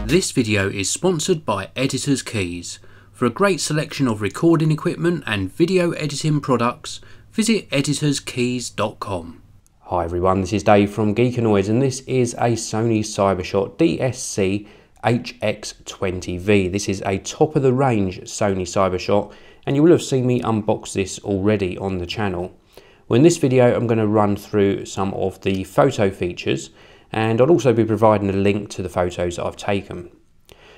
This video is sponsored by Editor's Keys. For a great selection of recording equipment and video editing products, visit editorskeys.com. Hi everyone, this is Dave from Geekanoids and this is a Sony Cybershot DSC-HX20V. This is a top of the range Sony Cybershot and you will have seen me unbox this already on the channel. Well, in this video I'm going to run through some of the photo features and I'll also be providing a link to the photos that I've taken.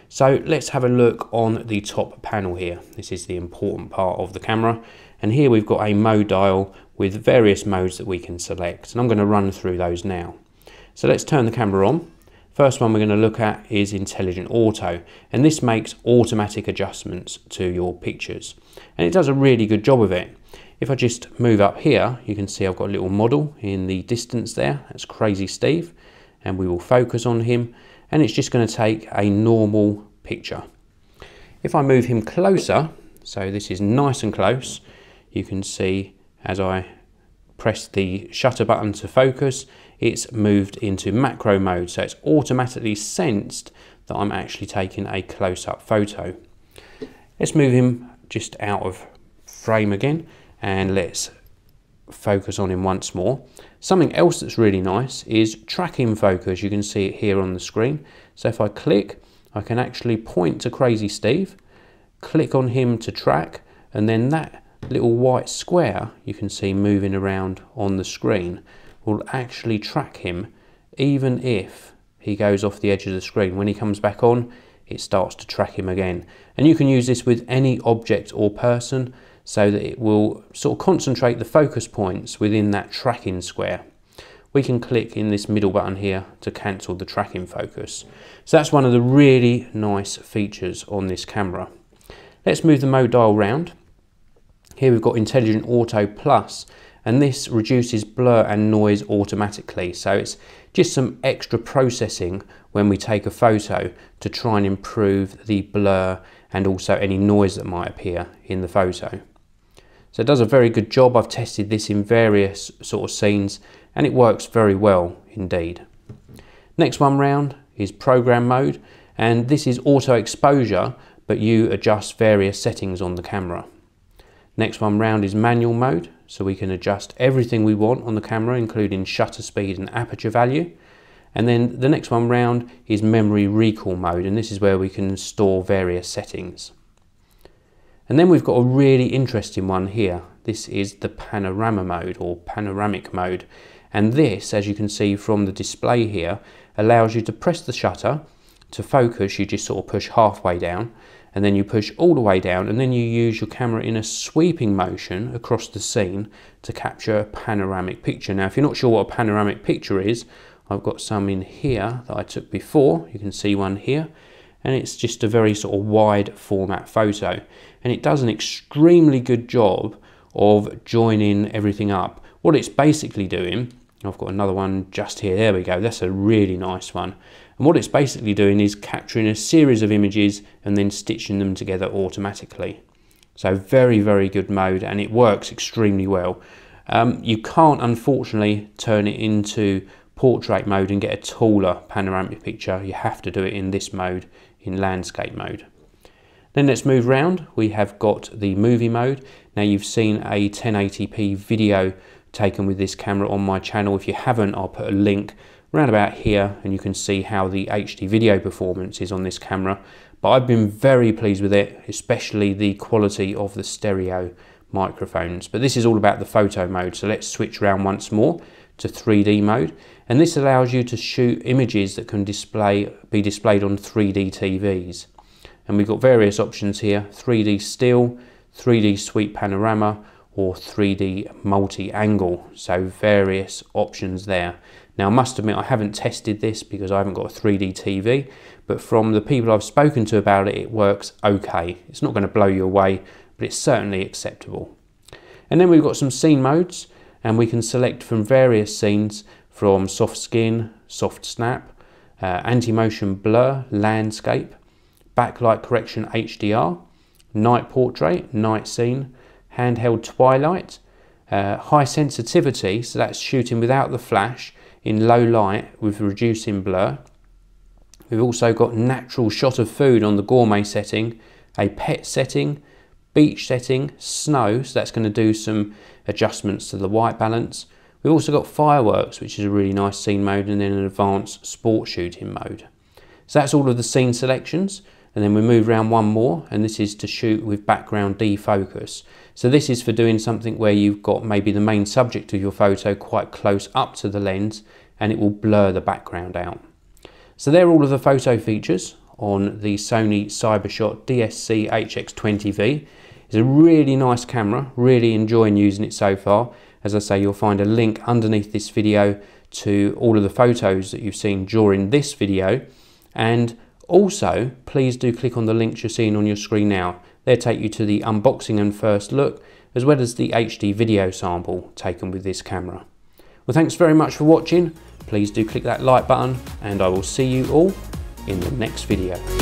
So let's have a look on the top panel here. This is the important part of the camera, and here we've got a mode dial with various modes that we can select, and I'm going to run through those now. So let's turn the camera on. First one we're going to look at is Intelligent Auto, and this makes automatic adjustments to your pictures, and it does a really good job of it. If I just move up here, you can see I've got a little model in the distance there. That's Crazy Steve, and we will focus on him, and it's just going to take a normal picture. If I move him closer, so this is nice and close, you can see as I press the shutter button to focus, it's moved into macro mode, so it's automatically sensed that I'm actually taking a close-up photo. Let's move him just out of frame again, and let's focus on him once more. Something else that's really nice is tracking focus. You can see it here on the screen. So if I click, I can actually point to Crazy Steve, click on him to track, and then that little white square you can see moving around on the screen will actually track him even if he goes off the edge of the screen. When he comes back on, it starts to track him again. And you can use this with any object or person, so that it will sort of concentrate the focus points within that tracking square. We can click in this middle button here to cancel the tracking focus. So that's one of the really nice features on this camera. Let's move the mode dial round. Here we've got Intelligent Auto Plus, and this reduces blur and noise automatically. So it's just some extra processing when we take a photo to try and improve the blur and also any noise that might appear in the photo. So it does a very good job. I've tested this in various sort of scenes and it works very well indeed. Next one round is program mode, and this is auto exposure, but you adjust various settings on the camera. Next one round is manual mode, so we can adjust everything we want on the camera, including shutter speed and aperture value. And then the next one round is memory recall mode, and this is where we can store various settings. And then we've got a really interesting one here. This is the Panorama mode, or panoramic mode. And this, as you can see from the display here, allows you to press the shutter. To focus, you just sort of push halfway down, and then you push all the way down, and then you use your camera in a sweeping motion across the scene to capture a panoramic picture. Now, if you're not sure what a panoramic picture is, I've got some in here that I took before. You can see one here, and it's just a very sort of wide format photo, and it does an extremely good job of joining everything up. What it's basically doing, I've got another one just here, there we go, that's a really nice one, and what it's basically doing is capturing a series of images and then stitching them together automatically. So very, very good mode, and it works extremely well. You can't unfortunately turn it into portrait mode and get a taller panoramic picture. You have to do it in this mode, in landscape mode. Then let's move round. We have got the movie mode. Now you've seen a 1080p video taken with this camera on my channel. If you haven't, I'll put a link around about here and you can see how the HD video performance is on this camera. But I've been very pleased with it, especially the quality of the stereo microphones. But this is all about the photo mode, so let's switch around once more to 3D mode, and this allows you to shoot images that can be displayed on 3D TVs. And we've got various options here: 3D still, 3D sweep panorama, or 3D multi-angle. So various options there. Now I must admit I haven't tested this because I haven't got a 3D TV, but from the people I've spoken to about it, it works okay. It's not going to blow you away, but it's certainly acceptable. And then we've got some scene modes, and we can select from various scenes, from soft skin, soft snap, anti-motion blur, landscape, backlight correction HDR, night portrait, night scene, handheld twilight, high sensitivity, so that's shooting without the flash in low light with reducing blur, We've also got natural shot of food on the gourmet setting, a pet setting, beach setting, snow, so that's going to do some adjustments to the white balance. We've also got fireworks, which is a really nice scene mode, and then an advanced sport shooting mode. So that's all of the scene selections, and then we move around one more, and this is to shoot with background defocus. So this is for doing something where you've got maybe the main subject of your photo quite close up to the lens, and it will blur the background out. So they're all of the photo features on the Sony Cybershot DSC-HX20V. It's a really nice camera, really enjoying using it so far. As I say, you'll find a link underneath this video to all of the photos that you've seen during this video, and also please do click on the links you're seeing on your screen now. They'll take you to the unboxing and first look, as well as the HD video sample taken with this camera. Well, thanks very much for watching. Please do click that like button, and I will see you all in the next video.